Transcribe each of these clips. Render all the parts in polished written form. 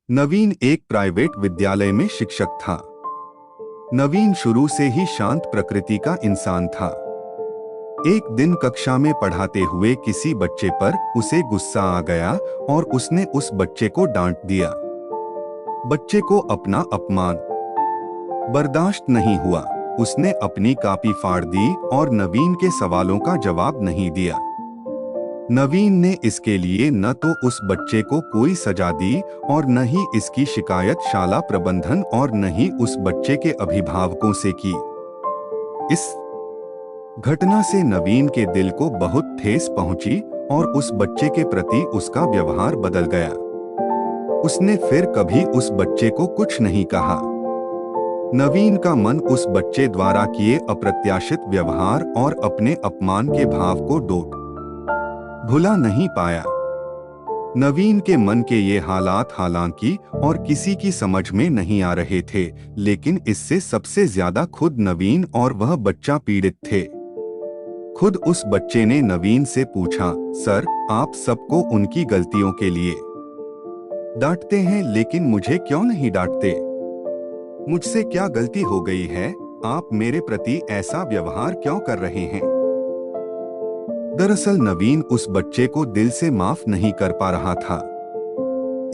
नवीन एक प्राइवेट विद्यालय में शिक्षक था। नवीन शुरू से ही शांत प्रकृति का इंसान था। एक दिन कक्षा में पढ़ाते हुए किसी बच्चे पर उसे गुस्सा आ गया और उसने उस बच्चे को डांट दिया। बच्चे को अपना अपमान बर्दाश्त नहीं हुआ। उसने अपनी कॉपी फाड़ दी और नवीन के सवालों का जवाब नहीं दिया। नवीन ने इसके लिए न तो उस बच्चे को कोई सजा दी और न ही इसकी शिकायत शाला प्रबंधन और न ही उस बच्चे के अभिभावकों से की। इस घटना से नवीन के दिल को बहुत ठेस पहुंची और उस बच्चे के प्रति उसका व्यवहार बदल गया। उसने फिर कभी उस बच्चे को कुछ नहीं कहा। नवीन का मन उस बच्चे द्वारा किए अप्रत्याशित व्यवहार और अपने अपमान के भाव को भुला नहीं पाया। नवीन के मन के ये हालात हालांकि और किसी की समझ में नहीं आ रहे थे, लेकिन इससे सबसे ज्यादा खुद नवीन और वह बच्चा पीड़ित थे। खुद उस बच्चे ने नवीन से पूछा, सर, आप सबको उनकी गलतियों के लिए डांटते हैं, लेकिन मुझे क्यों नहीं डांटते? मुझसे क्या गलती हो गई है? आप मेरे प्रति ऐसा व्यवहार क्यों कर रहे हैं? दरअसल नवीन उस बच्चे को दिल से माफ नहीं कर पा रहा था।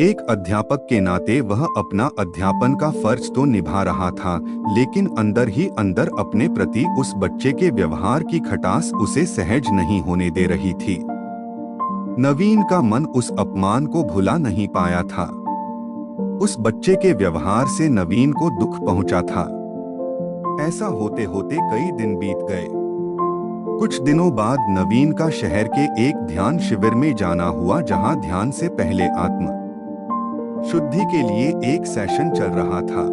एक अध्यापक के नाते वह अपना अध्यापन का फर्ज तो निभा रहा था, लेकिन अंदर ही अंदर अपने प्रति उस बच्चे के व्यवहार की खटास उसे सहज नहीं होने दे रही थी। नवीन का मन उस अपमान को भुला नहीं पाया था। उस बच्चे के व्यवहार से नवीन को दुख पहुंचा था। ऐसा होते होते कई दिन बीत गए। कुछ दिनों बाद नवीन का शहर के एक ध्यान शिविर में जाना हुआ, जहां ध्यान से पहले आत्म शुद्धि के लिए एक सेशन चल रहा था।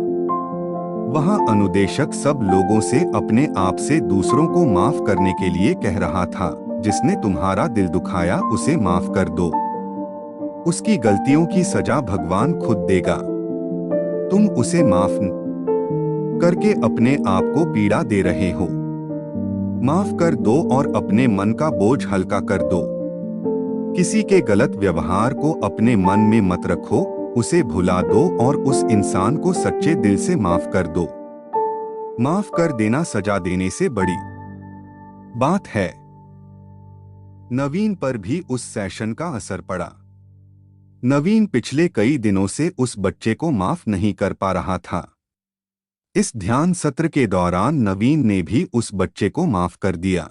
वहां अनुदेशक सब लोगों से अपने आप से दूसरों को माफ करने के लिए कह रहा था। जिसने तुम्हारा दिल दुखाया उसे माफ कर दो। उसकी गलतियों की सजा भगवान खुद देगा। तुम उसे माफ करके अपने आप को पीड़ा दे रहे हो। माफ कर दो और अपने मन का बोझ हल्का कर दो। किसी के गलत व्यवहार को अपने मन में मत रखो, उसे भुला दो और उस इंसान को सच्चे दिल से माफ कर दो। माफ कर देना सजा देने से बड़ी बात है। नवीन पर भी उस सेशन का असर पड़ा। नवीन पिछले कई दिनों से उस बच्चे को माफ नहीं कर पा रहा था। इस ध्यान सत्र के दौरान नवीन ने भी उस बच्चे को माफ कर दिया।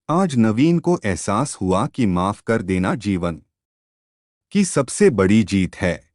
आज नवीन को एहसास हुआ कि माफ कर देना जीवन की सबसे बड़ी जीत है।